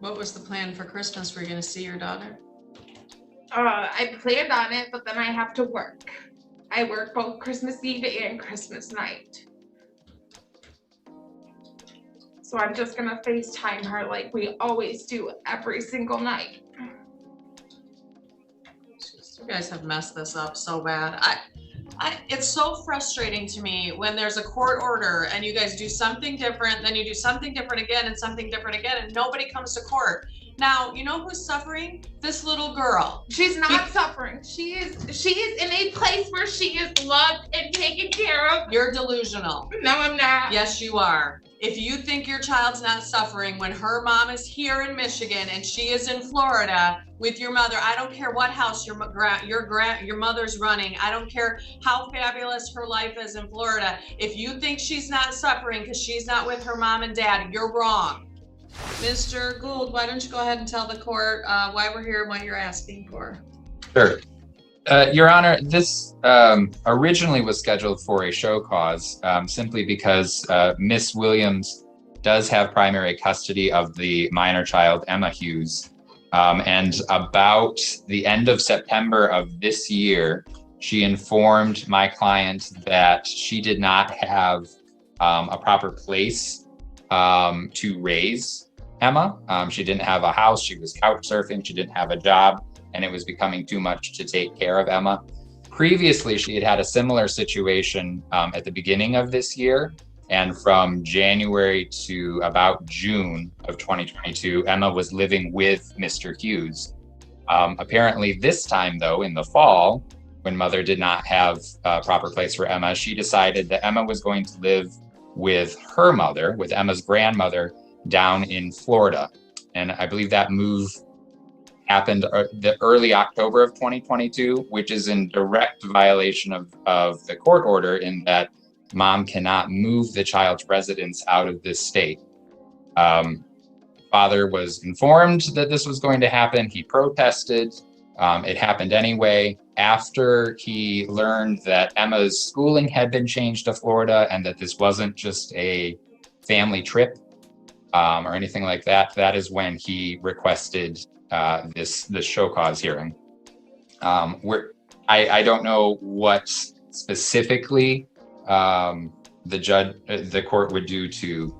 What was the plan for Christmas? Were you going to see your daughter? I planned on it, but then I have to work. I work both Christmas Eve and Christmas night. So I'm just gonna FaceTime her like we always do every single night. You guys have messed this up so bad. It's so frustrating to me when there's a court order and you guys do something different, then you do something different again and something different again, and nobody comes to court. Now, you know who's suffering? This little girl. She's not suffering. She is in a place where she is loved and taken care of. You're delusional. No, I'm not. Yes, you are. If you think your child's not suffering when her mom is here in Michigan and she is in Florida with your mother, I don't care what house your mother's running. I don't care how fabulous her life is in Florida. If you think she's not suffering because she's not with her mom and dad, you're wrong. Mr. Gould, why don't you go ahead and tell the court why we're here and what you're asking for? Sure. Your Honor, this originally was scheduled for a show cause simply because Miss Williams does have primary custody of the minor child, Emma Hughes. And about the end of September of this year, she informed my client that she did not have a proper place to raise Emma. She didn't have a house. She was couch surfing. She didn't have a job, and it was becoming too much to take care of Emma. Previously, she had had a similar situation at the beginning of this year. And from January to about June of 2022, Emma was living with Mr. Hughes. Apparently this time though, in the fall, when mother did not have a proper place for Emma, she decided that Emma was going to live with her mother, with Emma's grandmother, down in Florida. And I believe that move happened the early October of 2022, which is in direct violation of the court order in that mom cannot move the child's residence out of this state. Father was informed that this was going to happen. He protested. It happened anyway. After he learned that Emma's schooling had been changed to Florida and that this wasn't just a family trip or anything like that, that is when he requested this show cause hearing. I don't know what specifically the court would do to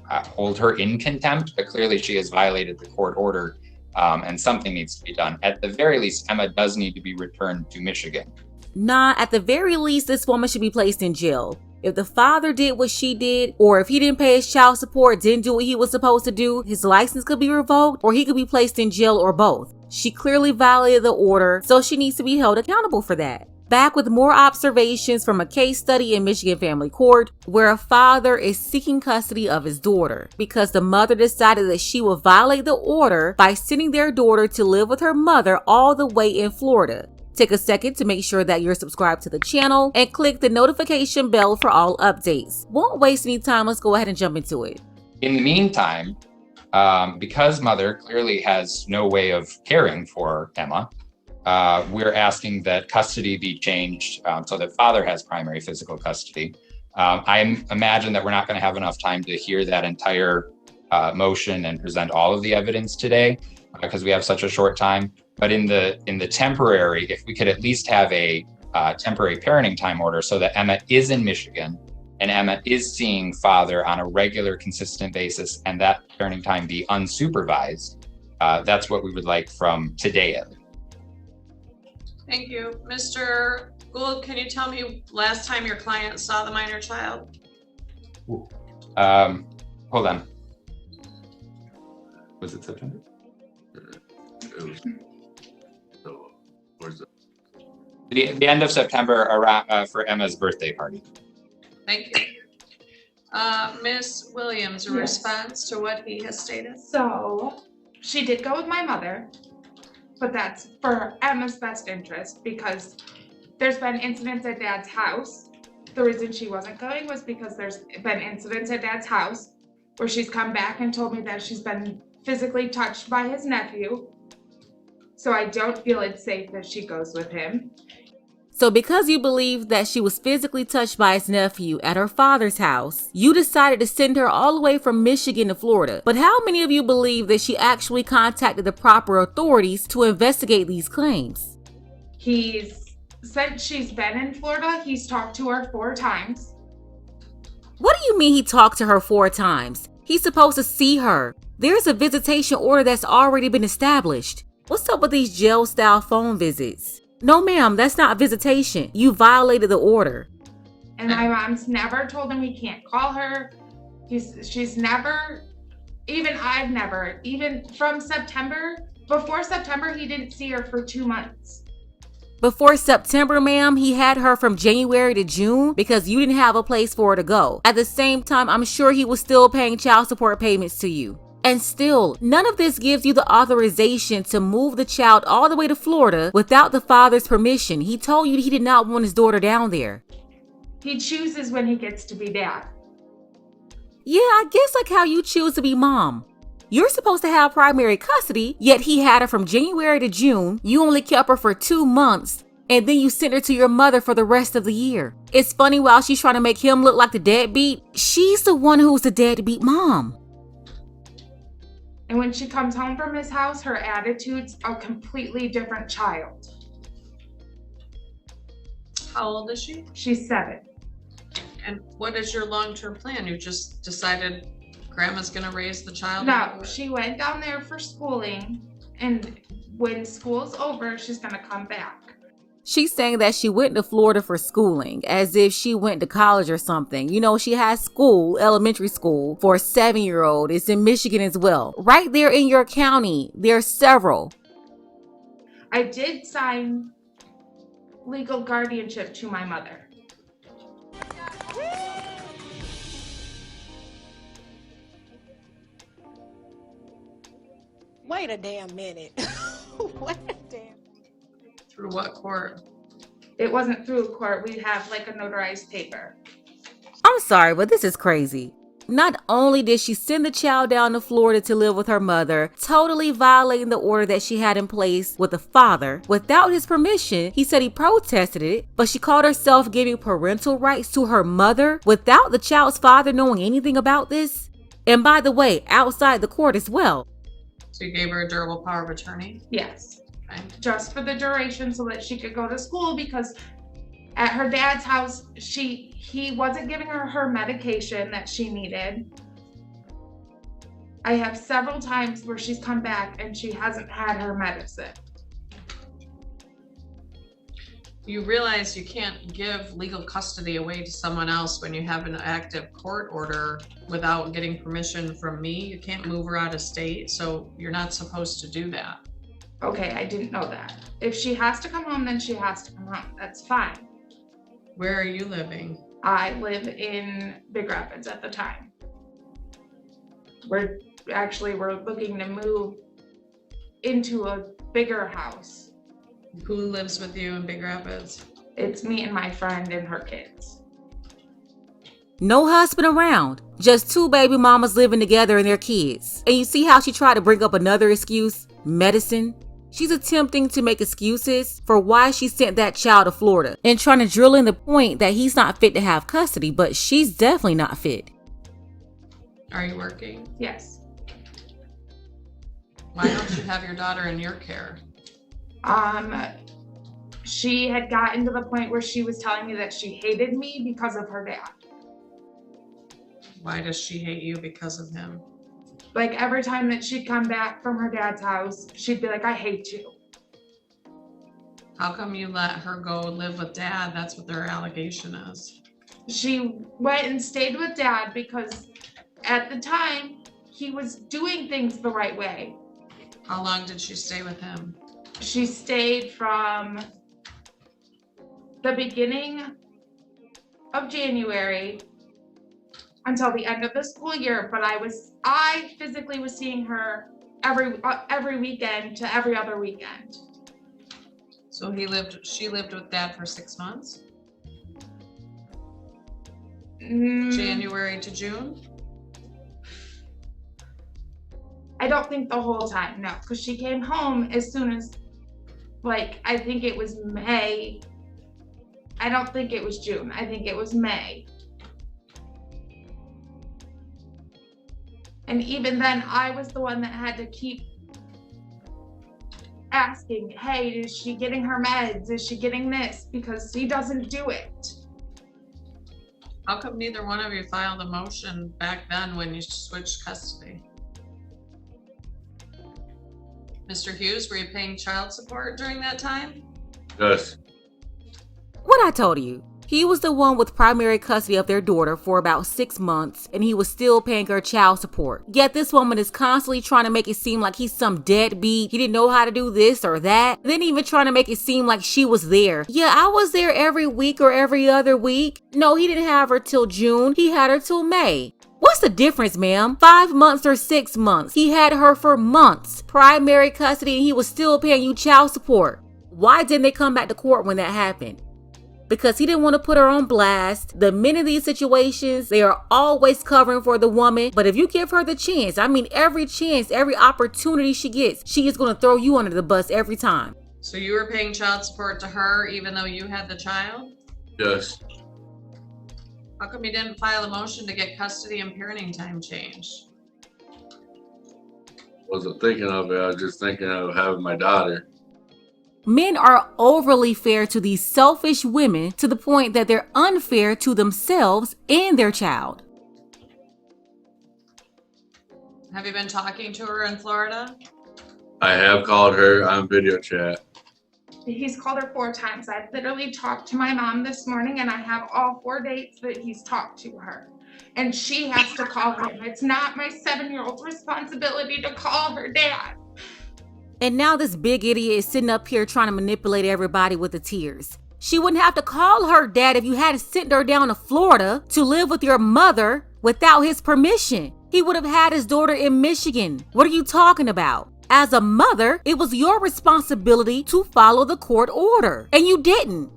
hold her in contempt, but clearly she has violated the court order and something needs to be done. At the very least, Emma does need to be returned to Michigan. Nah, at the very least, this woman should be placed in jail. If the father did what she did, or if he didn't pay his child support, didn't do what he was supposed to do, his license could be revoked, or he could be placed in jail, or both. She clearly violated the order, so she needs to be held accountable for that. Back with more observations from a case study in Michigan Family Court, where a father is seeking custody of his daughter because the mother decided that she would violate the order by sending their daughter to live with her mother all the way in Florida. Take a second to make sure that you're subscribed to the channel and click the notification bell for all updates. Won't waste any time, let's go ahead and jump into it. In the meantime, because mother clearly has no way of caring for Emma, we're asking that custody be changed so that father has primary physical custody. I imagine that we're not going to have enough time to hear that entire motion and present all of the evidence today because we have such a short time. But in the temporary, if we could at least have a temporary parenting time order so that Emma is in Michigan and Emma is seeing father on a regular, consistent basis, and that parenting time be unsupervised, that's what we would like from today at least. Thank you. Mr. Gould, can you tell me last time your client saw the minor child? Hold on. Was it September? The end of September around for Emma's birthday party. Thank you. Miss Williams, a response to what he has stated? So she did go with my mother, but that's for Emma's best interest because there's been incidents at Dad's house. The reason she wasn't going was because there's been incidents at Dad's house where she's come back and told me that she's been physically touched by his nephew. So I don't feel it's safe that she goes with him. So because you believe that she was physically touched by his nephew at her father's house, you decided to send her all the way from Michigan to Florida. But how many of you believe that she actually contacted the proper authorities to investigate these claims? Since she's been in Florida, he's talked to her 4 times. What do you mean he talked to her 4 times? He's supposed to see her. There's a visitation order that's already been established. What's up with these jail-style phone visits? No, ma'am, that's not visitation. You violated the order. And my mom's never told him he can't call her. She's never, I've never, even from before September, he didn't see her for 2 months. Before September, ma'am, he had her from January to June because you didn't have a place for her to go. At the same time, I'm sure he was still paying child support payments to you. And still, none of this gives you the authorization to move the child all the way to Florida without the father's permission. He told you he did not want his daughter down there. He chooses when he gets to be dad. Yeah, I guess like how you choose to be mom. You're supposed to have primary custody, yet he had her from January to June. You only kept her for 2 months, and then you sent her to your mother for the rest of the year. It's funny, while she's trying to make him look like the deadbeat, she's the one who's the deadbeat mom. And when she comes home from his house, her attitude's a completely different child. How old is she? She's 7. And what is your long-term plan? You just decided grandma's gonna raise the child? No, she went down there for schooling, and when school's over, she's gonna come back. She's saying that she went to Florida for schooling, as if she went to college or something. You know, she has school, elementary school, for a 7-year-old. It's in Michigan as well. Right there in your county, there's several. I did sign legal guardianship to my mother. Wait a damn minute. Wait a damn. Through what court? It wasn't through court. We have like a notarized paper. I'm sorry, but this is crazy. Not only did she send the child down to Florida to live with her mother, totally violating the order that she had in place with the father, without his permission. He said he protested it, but she called herself giving parental rights to her mother without the child's father knowing anything about this. And by the way, outside the court as well. So you gave her a durable power of attorney? Yes. Okay. Just for the duration so that she could go to school, because at her dad's house, he wasn't giving her medication that she needed. I have several times where she's come back and she hasn't had her medicine. You realize you can't give legal custody away to someone else when you have an active court order without getting permission from me. You can't move her out of state, so you're not supposed to do that. Okay, I didn't know that. If she has to come home, then she has to come home. That's fine. Where are you living? I live in Big Rapids at the time. We're looking to move into a bigger house. Who lives with you in Big Rapids? It's me and my friend and her kids. No husband around, just 2 baby mamas living together and their kids. And you see how she tried to bring up another excuse? Medicine. She's attempting to make excuses for why she sent that child to Florida and trying to drill in the point that he's not fit to have custody, but she's definitely not fit. Are you working? Yes. Why don't you have your daughter in your care? She had gotten to the point where she was telling me that she hated me because of her dad. Why does she hate you because of him? Like every time that she'd come back from her dad's house, she'd be like, I hate you. How come you let her go live with dad? That's what their allegation is. She went and stayed with dad because at the time he was doing things the right way. How long did she stay with him? She stayed from the beginning of January until the end of the school year, but I physically was seeing her every weekend to every other weekend. So she lived with dad for 6 months? January to June? I don't think the whole time, no, because she came home as soon as, I think it was May I don't think it was June. I think it was May. And even then, I was the one that had to keep asking, hey, is she getting her meds? Is she getting this? Because she doesn't do it. How come neither one of you filed a motion back then when you switched custody? Mr. Hughes, were you paying child support during that time? Yes. What I told you. He was the one with primary custody of their daughter for about 6 months, and he was still paying her child support. Yet this woman is constantly trying to make it seem like he's some deadbeat. He didn't know how to do this or that. Then even trying to make it seem like she was there. Yeah, I was there every week or every other week. No, he didn't have her till June. He had her till May. What's the difference, ma'am? 5 months or 6 months? He had her for months. Primary custody, and he was still paying you child support. Why didn't they come back to court when that happened? Because he didn't want to put her on blast. The men in these situations, they are always covering for the woman. But if you give her the chance, I mean every chance, every opportunity she gets, she is going to throw you under the bus every time. So you were paying child support to her even though you had the child? Yes. How come you didn't file a motion to get custody and parenting time changed? Wasn't thinking of it. I was just thinking of having my daughter. Men are overly fair to these selfish women to the point that they're unfair to themselves and their child. Have you been talking to her in Florida? I have called her on video chat. He's called her 4 times. I literally talked to my mom this morning, and I have all 4 dates that he's talked to her. And she has to call him. It's not my 7-year-old's responsibility to call her dad. And now this big idiot is sitting up here trying to manipulate everybody with the tears. She wouldn't have to call her dad if you hadn't sent her down to Florida to live with your mother without his permission. He would have had his daughter in Michigan. What are you talking about? As a mother, it was your responsibility to follow the court order, and you didn't.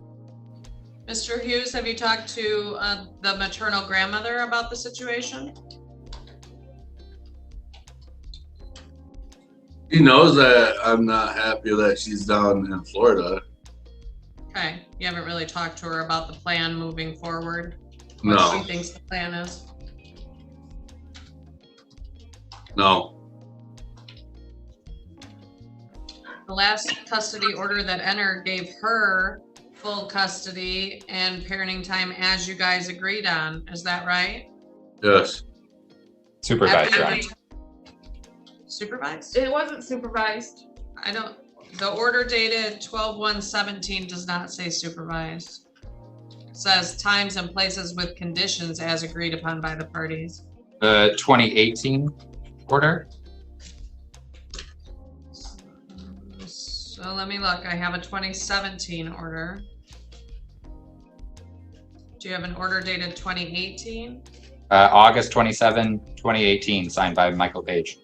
Mr. Hughes, have you talked to the maternal grandmother about the situation? He knows that I'm not happy that she's down in Florida. Okay, you haven't really talked to her about the plan moving forward? No. What she thinks the plan is? No. The last custody order that entered gave her full custody and parenting time as you guys agreed on. Is that right? Yes. Supervised, Your Honor. Supervised? It wasn't supervised. The order dated 12/1/17 does not say supervised. It says times and places with conditions as agreed upon by the parties. The 2018 order? So let me look. I have a 2017 order. Do you have an order dated 2018? August 27, 2018, signed by Michael Page.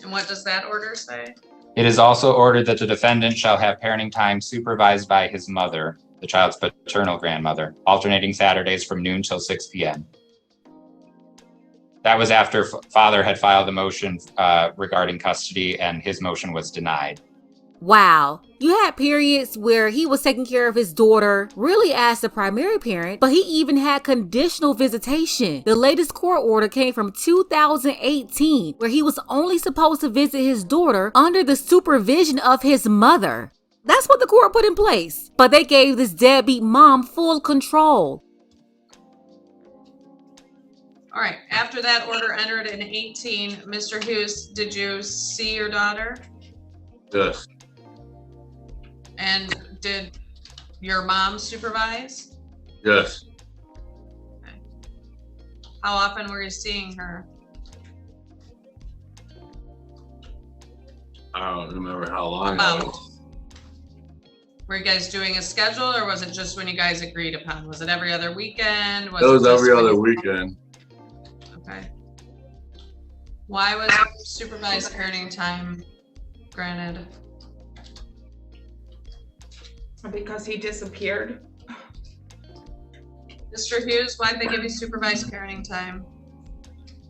And what does that order say? It is also ordered that the defendant shall have parenting time supervised by his mother, the child's paternal grandmother, alternating Saturdays from noon till 6 p.m. That was after father had filed a motion regarding custody, and his motion was denied. Wow. You had periods where he was taking care of his daughter, really as the primary parent, but he even had conditional visitation. The latest court order came from 2018, where he was only supposed to visit his daughter under the supervision of his mother. That's what the court put in place. But they gave this deadbeat mom full control. All right. After that order entered in 18, Mr. Hughes, did you see your daughter? Yes. And did your mom supervise? Yes. Okay. How often were you seeing her? I don't remember how long. About. Were you guys doing a schedule, or was it just when you guys agreed upon? Was it every other weekend? It was just every when other you- weekend. Okay. Why was supervised parenting time granted? Because he disappeared. Mr. Hughes, why did they give you supervised parenting time?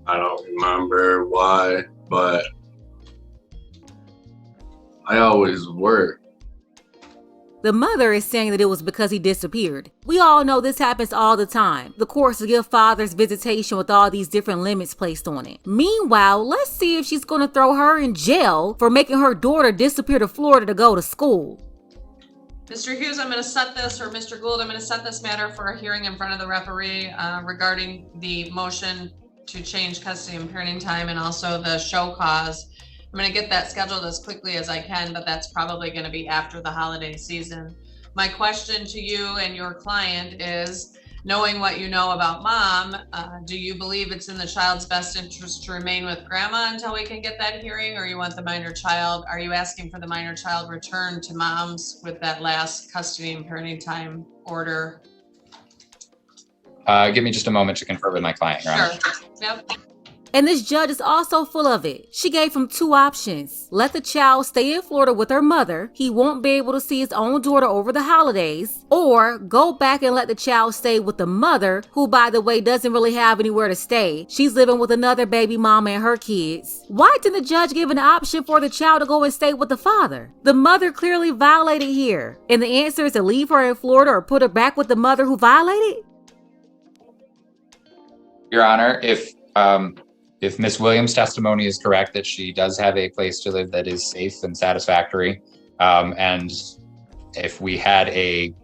I don't remember why, but I always work. The mother is saying that it was because he disappeared. We all know this happens all the time. The courts give fathers visitation with all these different limits placed on it. Meanwhile, let's see if she's going to throw her in jail for making her daughter disappear to Florida to go to school. Mr. Hughes, I'm going to set this, or Mr. Gould, I'm going to set this matter for a hearing in front of the referee regarding the motion to change custody and parenting time and also the show cause. I'm going to get that scheduled as quickly as I can, but that's probably going to be after the holiday season. My question to you and your client is, knowing what you know about mom, do you believe it's in the child's best interest to remain with grandma until we can get that hearing, or you want the minor child? Are you asking for the minor child returned to mom's with that last custody and parenting time order? Give me just a moment to confer with my client, Your Honor. Sure. Yep. And this judge is also full of it. She gave him two options. Let the child stay in Florida with her mother. He won't be able to see his own daughter over the holidays. Or go back and let the child stay with the mother, who, by the way, doesn't really have anywhere to stay. She's living with another baby mama and her kids. Why didn't the judge give an option for the child to go and stay with the father? The mother clearly violated here. And the answer is to leave her in Florida or put her back with the mother who violated? Your Honor, if Ms. Williams' testimony is correct that she does have a place to live that is safe and satisfactory, and if we had a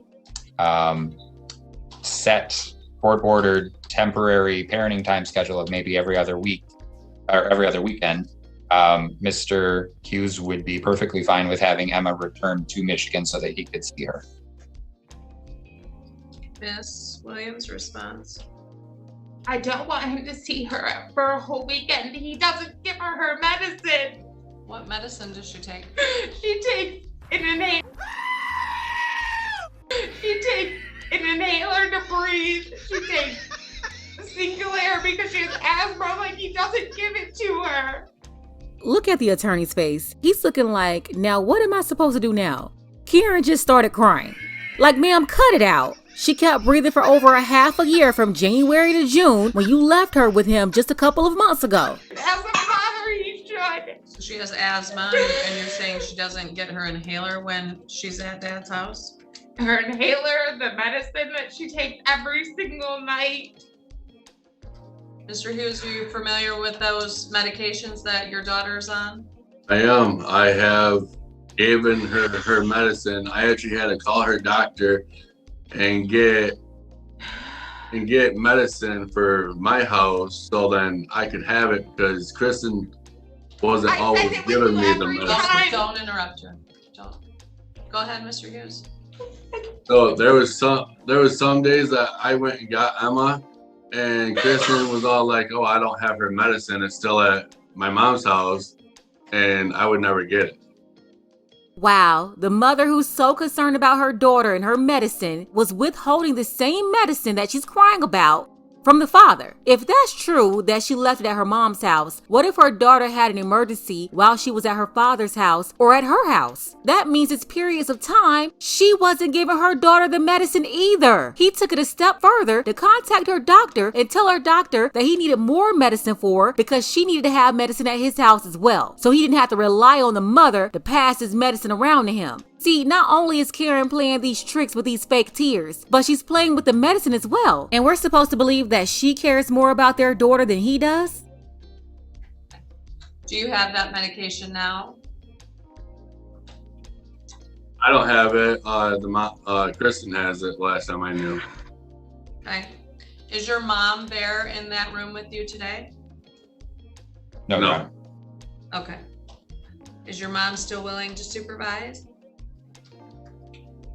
set court-ordered temporary parenting time schedule of maybe every other week or every other weekend, Mr. Hughes would be perfectly fine with having Emma return to Michigan so that he could see her. Ms. Williams' response. I don't want him to see her for a whole weekend. He doesn't give her medicine. What medicine does she take? She takes an inhaler. She takes an inhaler to breathe. She takes Singulair because she has asthma. Like, he doesn't give it to her. Look at the attorney's face. He's looking like, now what am I supposed to do now? Karen just started crying. Like, ma'am, cut it out. She kept breathing for over a half a year from January to June when you left her with him just a couple of months ago. As a father, he should. So she has asthma, and you're saying she doesn't get her inhaler when she's at Dad's house? Her inhaler, the medicine that she takes every single night. Mr. Hughes, are you familiar with those medications that your daughter's on? I am. I have given her medicine. I actually had to call her doctor and get medicine for my house so then I could have it, because Kristen wasn't always giving me the medicine. Don't interrupt her. Don't. Go ahead, Mr. Hughes. So there was some days that I went and got Emma, and Kristen was all like, "Oh, I don't have her medicine. It's still at my mom's house," and I would never get it. Wow, the mother who's so concerned about her daughter and her medicine was withholding the same medicine that she's crying about from the father. If that's true that she left it at her mom's house, what if her daughter had an emergency while she was at her father's house or at her house? That means it's periods of time she wasn't giving her daughter the medicine either. He took it a step further to contact her doctor and tell her doctor that he needed more medicine for her because she needed to have medicine at his house as well. So he didn't have to rely on the mother to pass his medicine around to him. See, not only is Karen playing these tricks with these fake tears, but she's playing with the medicine as well. And we're supposed to believe that she cares more about their daughter than he does? Do you have that medication now? I don't have it. Kristen has it last time I knew. Okay. Is your mom there in that room with you today? No. No. Your Honor. Okay. Is your mom still willing to supervise?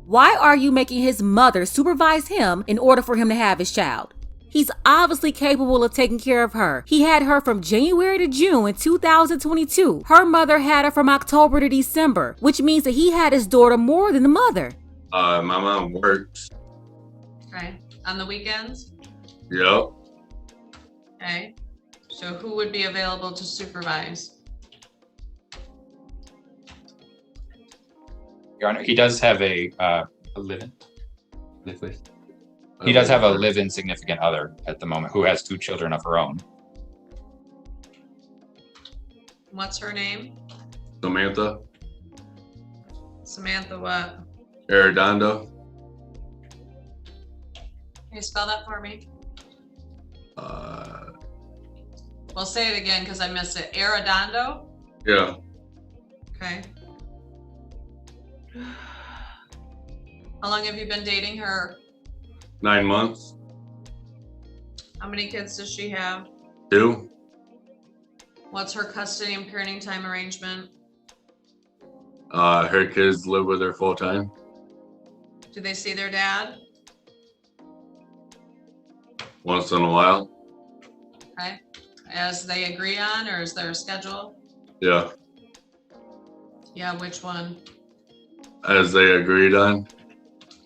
Why are you making his mother supervise him in order for him to have his child? He's obviously capable of taking care of her. He had her from January to June in 2022. Her mother had her from October to December, which means that he had his daughter more than the mother. My mom works. Okay. On the weekends? Yep. Okay. So who would be available to supervise? Your Honor, he does have a live-in. He does have a live-in significant other at the moment who has 2 children of her own. What's her name? Samantha. Samantha what? Arredondo. Can you spell that for me? Well, say it again because I missed it. Arredondo? Yeah. Okay. How long have you been dating her? 9 months. How many kids does she have? 2. What's her custody and parenting time arrangement? Her kids live with her full time. Do they see their dad? Once in a while. Okay. As they agree on, or is there a schedule? Yeah. Yeah, which one? As they agreed on.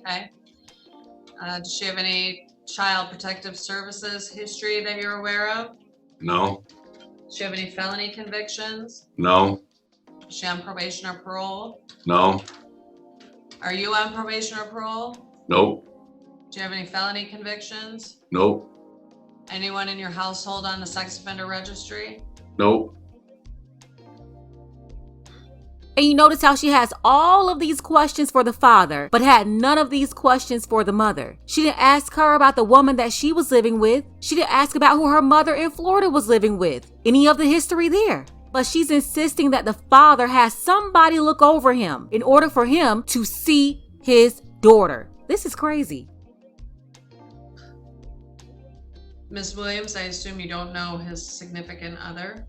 Okay. Does she have any child protective services history that you're aware of? No. Does she have any felony convictions? No. Is she on probation or parole? No. Are you on probation or parole? Nope. Do you have any felony convictions? Nope. Anyone in your household on the sex offender registry? Nope. And you notice how she has all of these questions for the father, but had none of these questions for the mother. She didn't ask her about the woman that she was living with. She didn't ask about who her mother in Florida was living with. Any of the history there. But she's insisting that the father has somebody look over him in order for him to see his daughter. This is crazy. Ms. Williams, I assume you don't know his significant other?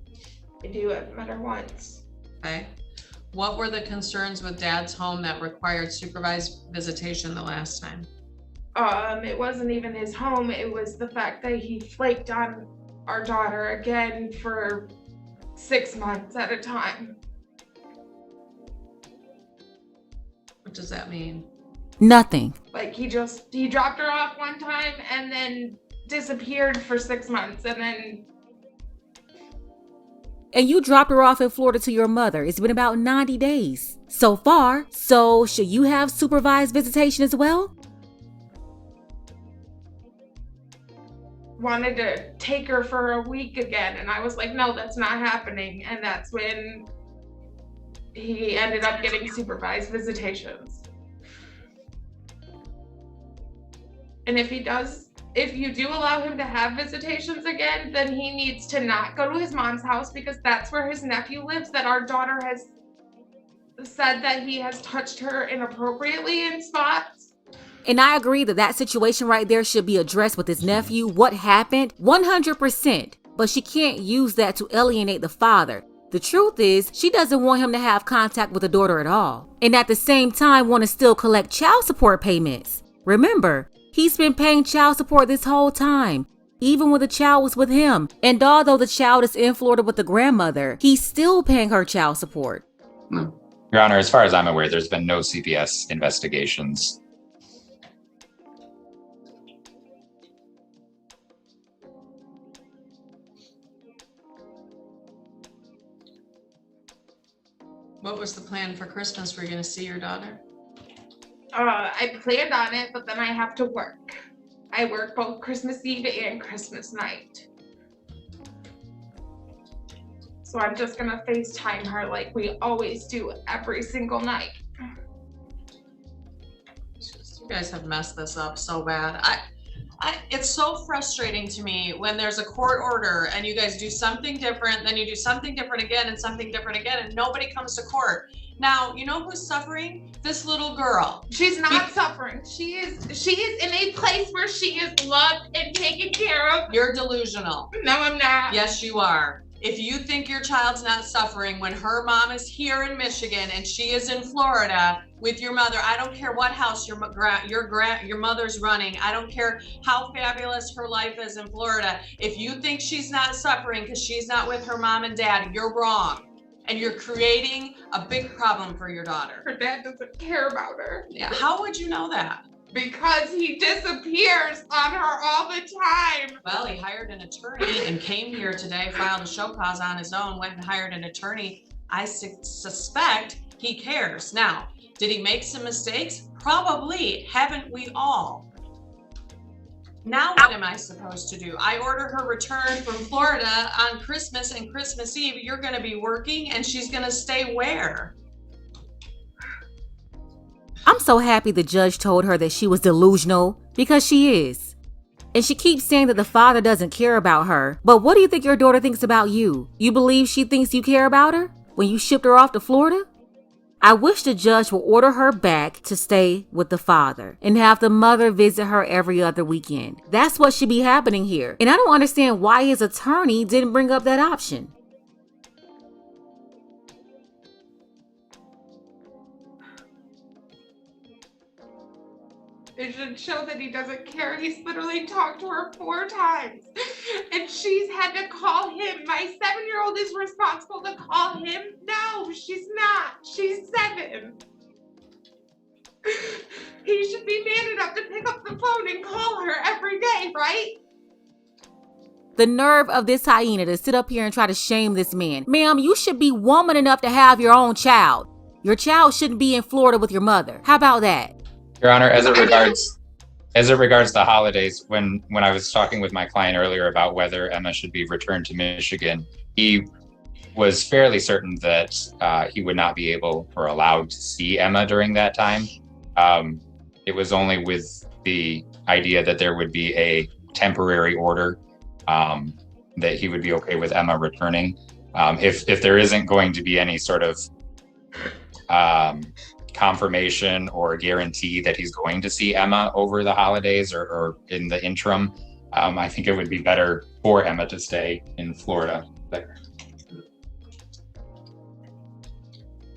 I do. I've met her once. Okay. What were the concerns with Dad's home that required supervised visitation the last time? It wasn't even his home. It was the fact that he flaked on our daughter again for 6 months at a time. What does that mean? Nothing. Like he dropped her off one time and then disappeared for 6 months and then. And you dropped her off in Florida to your mother. It's been about 90 days so far. So should you have supervised visitation as well? Wanted to take her for a week again, and I was like, no, that's not happening. And that's when he ended up getting supervised visitations. And if you do allow him to have visitations again, then he needs to not go to his mom's house because that's where his nephew lives, that our daughter has said that he has touched her inappropriately in spots. And I agree that situation right there should be addressed with his nephew. What happened? 100%. But she can't use that to alienate the father. The truth is, she doesn't want him to have contact with the daughter at all. And at the same time, want to still collect child support payments. Remember, he's been paying child support this whole time, even when the child was with him. And although the child is in Florida with the grandmother, he's still paying her child support. Your Honor, as far as I'm aware, there's been no CPS investigations. What was the plan for Christmas? Were you going to see your daughter? I planned on it, but then I have to work. I work both Christmas Eve and Christmas night. So I'm just gonna FaceTime her like we always do every single night. You guys have messed this up so bad. It's so frustrating to me when there's a court order and you guys do something different, then you do something different again and something different again, and nobody comes to court. Now, you know who's suffering? This little girl. She's not suffering. She is in a place where she is loved and taken care of. You're delusional. No, I'm not. Yes, you are. If you think your child's not suffering when her mom is here in Michigan and she is in Florida with your mother, I don't care what house your mother's running. I don't care how fabulous her life is in Florida. If you think she's not suffering because she's not with her mom and dad, you're wrong. And you're creating a big problem for your daughter. Her dad doesn't care about her. Yeah, how would you know that? Because he disappears on her all the time. Well, he hired an attorney and came here today, filed a show cause on his own, went and hired an attorney. I suspect he cares. Now, did he make some mistakes? Probably. Haven't we all? Now what am I supposed to do? I order her return from Florida on Christmas and Christmas Eve. You're going to be working and she's going to stay where? I'm so happy the judge told her that she was delusional, because she is. And she keeps saying that the father doesn't care about her. But what do you think your daughter thinks about you? You believe she thinks you care about her when you shipped her off to Florida? I wish the judge would order her back to stay with the father and have the mother visit her every other weekend. That's what should be happening here. And I don't understand why his attorney didn't bring up that option. It should show that he doesn't care. He's literally talked to her 4 times. And she's had to call him. My 7-year-old is responsible to call him? No, she's not. She's 7. He should be man enough to pick up the phone and call her every day, right? The nerve of this hyena to sit up here and try to shame this man. Ma'am, you should be woman enough to have your own child. Your child shouldn't be in Florida with your mother. How about that? Your Honor, as it regards the holidays, when I was talking with my client earlier about whether Emma should be returned to Michigan, he was fairly certain that he would not be able or allowed to see Emma during that time. It was only with the idea that there would be a temporary order that he would be okay with Emma returning. If there isn't going to be any sort of confirmation or guarantee that he's going to see Emma over the holidays or in the interim, I think it would be better for Emma to stay in Florida.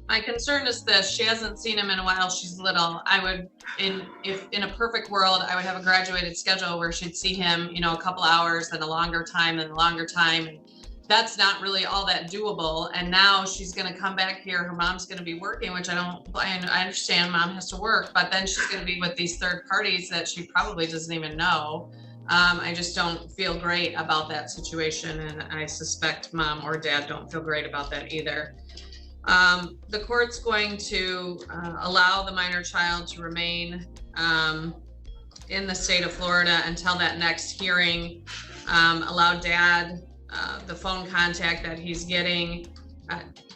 My concern is this: she hasn't seen him in a while. She's little. I would, if in a perfect world, I would have a graduated schedule where she'd see him, a couple hours, then a longer time, then a longer time. And that's not really all that doable. And now she's going to come back here. Her mom's going to be working, which I understand mom has to work, but then she's going to be with these third parties that she probably doesn't even know. I just don't feel great about that situation. And I suspect mom or dad don't feel great about that either. The court's going to allow the minor child to remain in the state of Florida until that next hearing. Allow dad the phone contact that he's getting.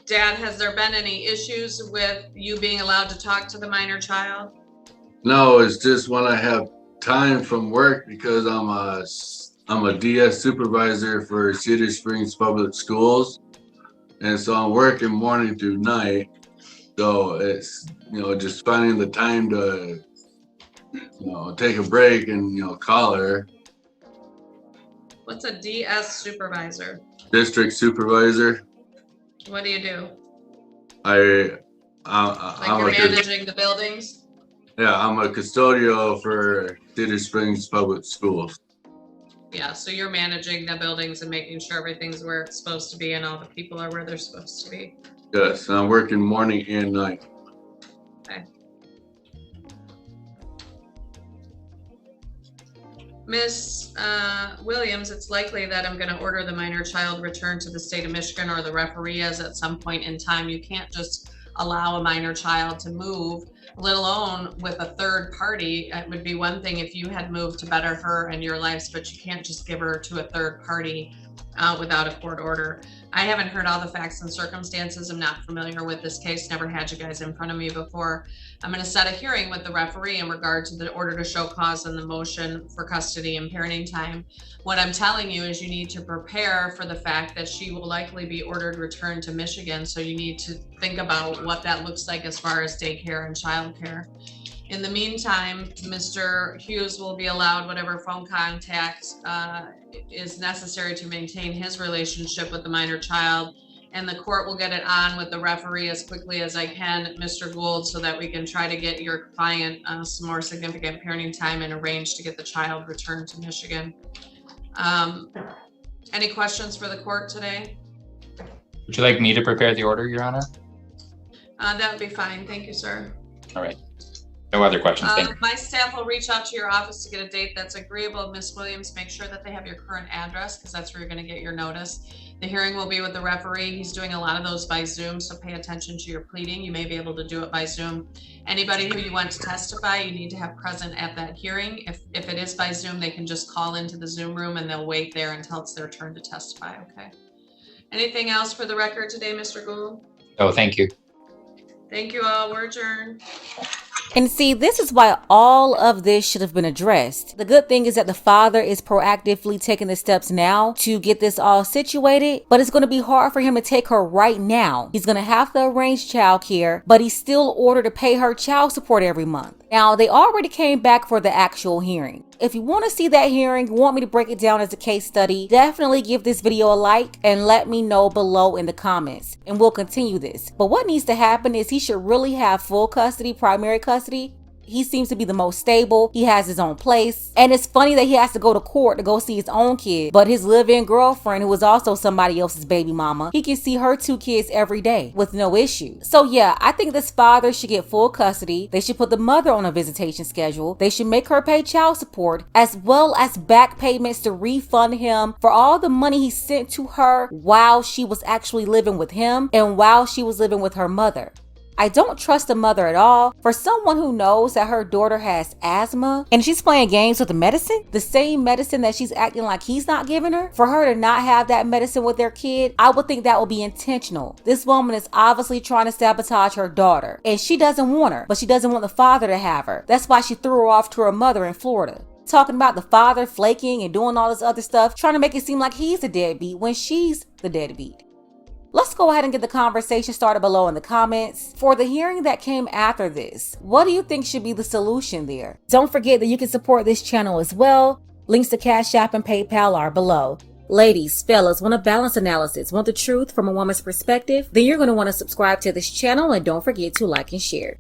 Dad, has there been any issues with you being allowed to talk to the minor child? No, it's just when I have time from work, because I'm a DS supervisor for Cedar Springs Public Schools. And so I'm working morning through night. So it's, just finding the time to, take a break and, call her. What's a DS supervisor? District supervisor. What do you do? I'm you're managing the buildings? Yeah, I'm a custodial for Cedar Springs Public Schools. Yeah, so you're managing the buildings and making sure everything's where it's supposed to be and all the people are where they're supposed to be. Yes, I'm working morning and night. Okay. Miss Williams, it's likely that I'm going to order the minor child returned to the state of Michigan, or the referee is at some point in time. You can't just allow a minor child to move, let alone with a third party. It would be one thing if you had moved to better her and your lives, but you can't just give her to a third party without a court order. I haven't heard all the facts and circumstances. I'm not familiar with this case, never had you guys in front of me before. I'm going to set a hearing with the referee in regard to the order to show cause and the motion for custody and parenting time. What I'm telling you is you need to prepare for the fact that she will likely be ordered returned to Michigan. So you need to think about what that looks like as far as daycare and childcare. In the meantime, Mr. Hughes will be allowed whatever phone contact is necessary to maintain his relationship with the minor child, and the court will get it on with the referee as quickly as I can, Mr. Gould, so that we can try to get your client some more significant parenting time and arrange to get the child returned to Michigan. Any questions for the court today? Would you like me to prepare the order, Your Honor? That would be fine. Thank you, sir. All right. No other questions. Thank you. My staff will reach out to your office to get a date that's agreeable. Miss Williams, make sure that they have your current address, because that's where you're going to get your notice. The hearing will be with the referee. He's doing a lot of those by Zoom, so pay attention to your pleading. You may be able to do it by Zoom. Anybody who you want to testify, you need to have present at that hearing. If it is by Zoom, they can just call into the Zoom room and they'll wait there until it's their turn to testify. Okay. Anything else for the record today, Mr. Gould? Oh, thank you. Thank you all. We're adjourned. And see, this is why all of this should have been addressed. The good thing is that the father is proactively taking the steps now to get this all situated, but it's going to be hard for him to take her right now. He's going to have to arrange childcare, but he's still ordered to pay her child support every month. Now, they already came back for the actual hearing. If you want to see that hearing, you want me to break it down as a case study, definitely give this video a like and let me know below in the comments, and we'll continue this. But what needs to happen is he should really have full custody, primary custody. He seems to be the most stable. He has his own place. And it's funny that he has to go to court to go see his own kid. But his live-in girlfriend, who is also somebody else's baby mama, he can see her 2 kids every day with no issue. So yeah, I think this father should get full custody. They should put the mother on a visitation schedule. They should make her pay child support, as well as back payments to refund him for all the money he sent to her while she was actually living with him and while she was living with her mother. I don't trust the mother at all. For someone who knows that her daughter has asthma and she's playing games with the medicine, the same medicine that she's acting like he's not giving her, for her to not have that medicine with their kid, I would think that would be intentional. This woman is obviously trying to sabotage her daughter, and she doesn't want her, but she doesn't want the father to have her. That's why she threw her off to her mother in Florida. Talking about the father flaking and doing all this other stuff, trying to make it seem like he's the deadbeat when she's the deadbeat. Let's go ahead and get the conversation started below in the comments. For the hearing that came after this, what do you think should be the solution there? Don't forget that you can support this channel as well. Links to Cash App and PayPal are below. Ladies, fellas, want a balanced analysis, want the truth from a woman's perspective? Then you're going to want to subscribe to this channel, and don't forget to like and share.